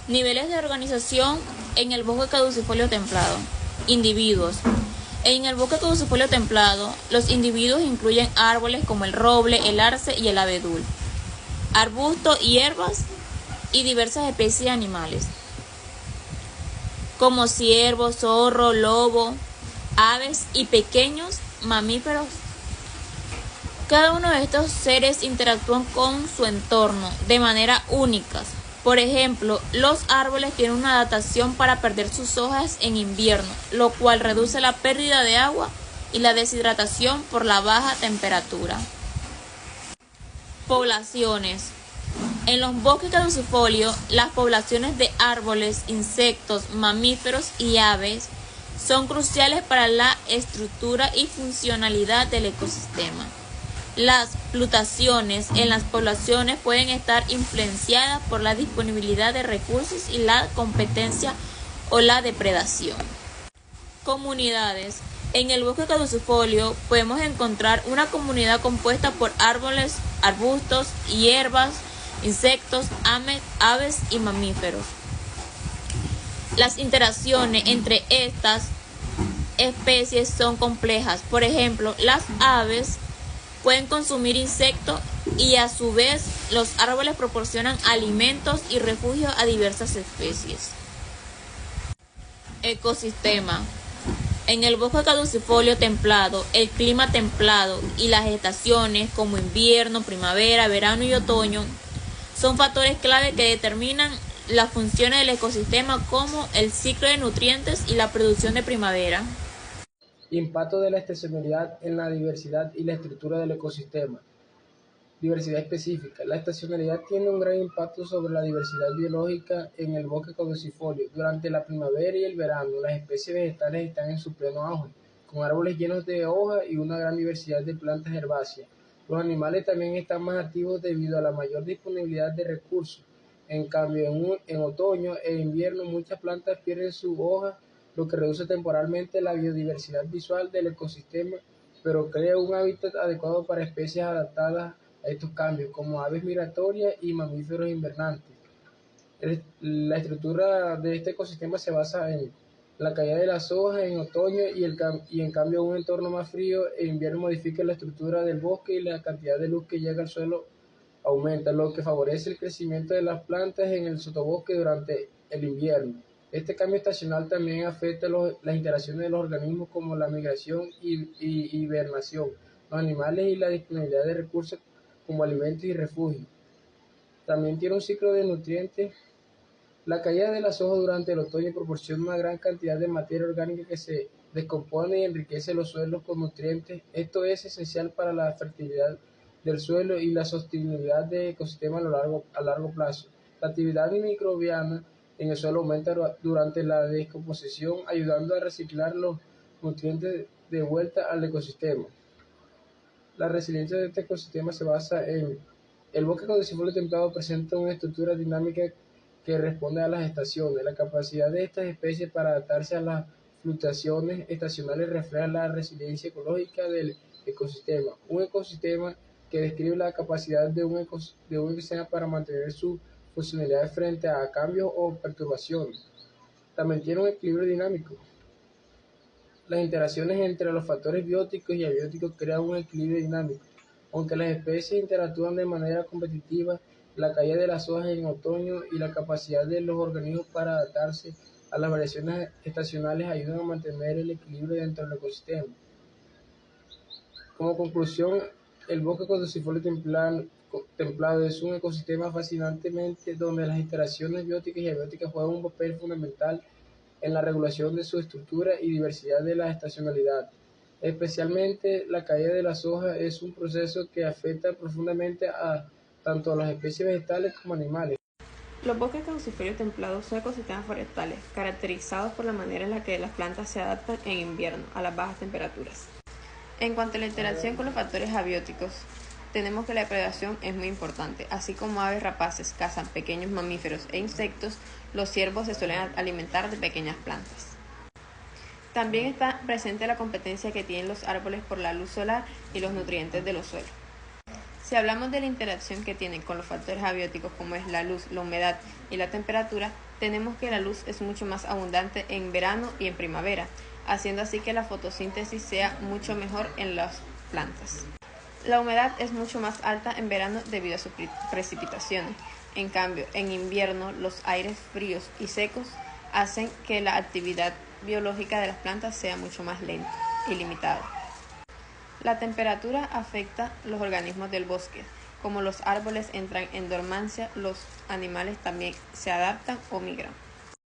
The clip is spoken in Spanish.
Niveles de organización en el bosque caducifolio templado. Individuos. En el bosque caducifolio templado, los individuos incluyen árboles como el roble, el arce y el abedul, arbustos, hierbas y diversas especies de animales, como ciervo, zorro, lobo, aves y pequeños mamíferos. Cada uno de estos seres interactúan con su entorno de manera única. Por ejemplo, los árboles tienen una adaptación para perder sus hojas en invierno, lo cual reduce la pérdida de agua y la deshidratación por la baja temperatura. Poblaciones. En los bosques caducifolios, las poblaciones de árboles, insectos, mamíferos y aves son cruciales para la estructura y funcionalidad del ecosistema. Las fluctuaciones en las poblaciones pueden estar influenciadas por la disponibilidad de recursos y la competencia o la depredación. Comunidades. En el bosque caducifolio podemos encontrar una comunidad compuesta por árboles, arbustos, hierbas, insectos, aves y mamíferos. Las interacciones entre estas especies son complejas. Por ejemplo, las aves pueden consumir insectos y a su vez los árboles proporcionan alimentos y refugio a diversas especies. Ecosistema. En el bosque caducifolio templado, el clima templado y las estaciones como invierno, primavera, verano y otoño son factores clave que determinan las funciones del ecosistema como el ciclo de nutrientes y la producción de primavera. Impacto de la estacionalidad en la diversidad y la estructura del ecosistema. Diversidad específica. La estacionalidad tiene un gran impacto sobre la diversidad biológica en el bosque caducifolio. Durante la primavera y el verano, las especies vegetales están en su pleno auge, con árboles llenos de hojas y una gran diversidad de plantas herbáceas. Los animales también están más activos debido a la mayor disponibilidad de recursos. En cambio, en otoño e invierno muchas plantas pierden sus hojas, lo que reduce temporalmente la biodiversidad visual del ecosistema, pero crea un hábitat adecuado para especies adaptadas a estos cambios, como aves migratorias y mamíferos invernantes. La estructura de este ecosistema se basa en la caída de las hojas en otoño y en cambio un entorno más frío en invierno modifica la estructura del bosque y la cantidad de luz que llega al suelo aumenta, lo que favorece el crecimiento de las plantas en el sotobosque durante el invierno. Este cambio estacional también afecta las interacciones de los organismos como la migración y hibernación, los animales y la disponibilidad de recursos como alimentos y refugio. También tiene un ciclo de nutrientes. La caída de las hojas durante el otoño proporciona una gran cantidad de materia orgánica que se descompone y enriquece los suelos con nutrientes. Esto es esencial para la fertilidad del suelo y la sostenibilidad del ecosistema a largo plazo. La actividad microbiana en el suelo aumenta durante la descomposición, ayudando a reciclar los nutrientes de vuelta al ecosistema. La resiliencia de este ecosistema se basa en el bosque caducifolio templado presenta una estructura dinámica que responde a las estaciones. La capacidad de estas especies para adaptarse a las fluctuaciones estacionales refleja la resiliencia ecológica del ecosistema. Un ecosistema que describe la capacidad de un ecosistema para mantener su funcionalidad frente a cambios o perturbaciones. También tiene un equilibrio dinámico. Las interacciones entre los factores bióticos y abióticos crean un equilibrio dinámico. Aunque las especies interactúan de manera competitiva, la caída de las hojas en otoño y la capacidad de los organismos para adaptarse a las variaciones estacionales ayudan a mantener el equilibrio dentro del ecosistema. Como conclusión, el bosque caducifolio templado es un ecosistema fascinantemente donde las interacciones bióticas y abióticas juegan un papel fundamental en la regulación de su estructura y diversidad de la estacionalidad. Especialmente la caída de las hojas es un proceso que afecta profundamente tanto a las especies vegetales como animales. Los bosques caducifolios templados son ecosistemas forestales, caracterizados por la manera en la que las plantas se adaptan en invierno a las bajas temperaturas. En cuanto a la interacción con los factores abióticos, tenemos que la depredación es muy importante. Así como aves rapaces cazan pequeños mamíferos e insectos, los ciervos se suelen alimentar de pequeñas plantas. También está presente la competencia que tienen los árboles por la luz solar y los nutrientes de los suelos. Si hablamos de la interacción que tienen con los factores abióticos como es la luz, la humedad y la temperatura, tenemos que la luz es mucho más abundante en verano y en primavera, haciendo así que la fotosíntesis sea mucho mejor en las plantas. La humedad es mucho más alta en verano debido a sus precipitaciones. En cambio, en invierno los aires fríos y secos hacen que la actividad biológica de las plantas sea mucho más lenta y limitada. La temperatura afecta los organismos del bosque. Como los árboles entran en dormancia, los animales también se adaptan o migran.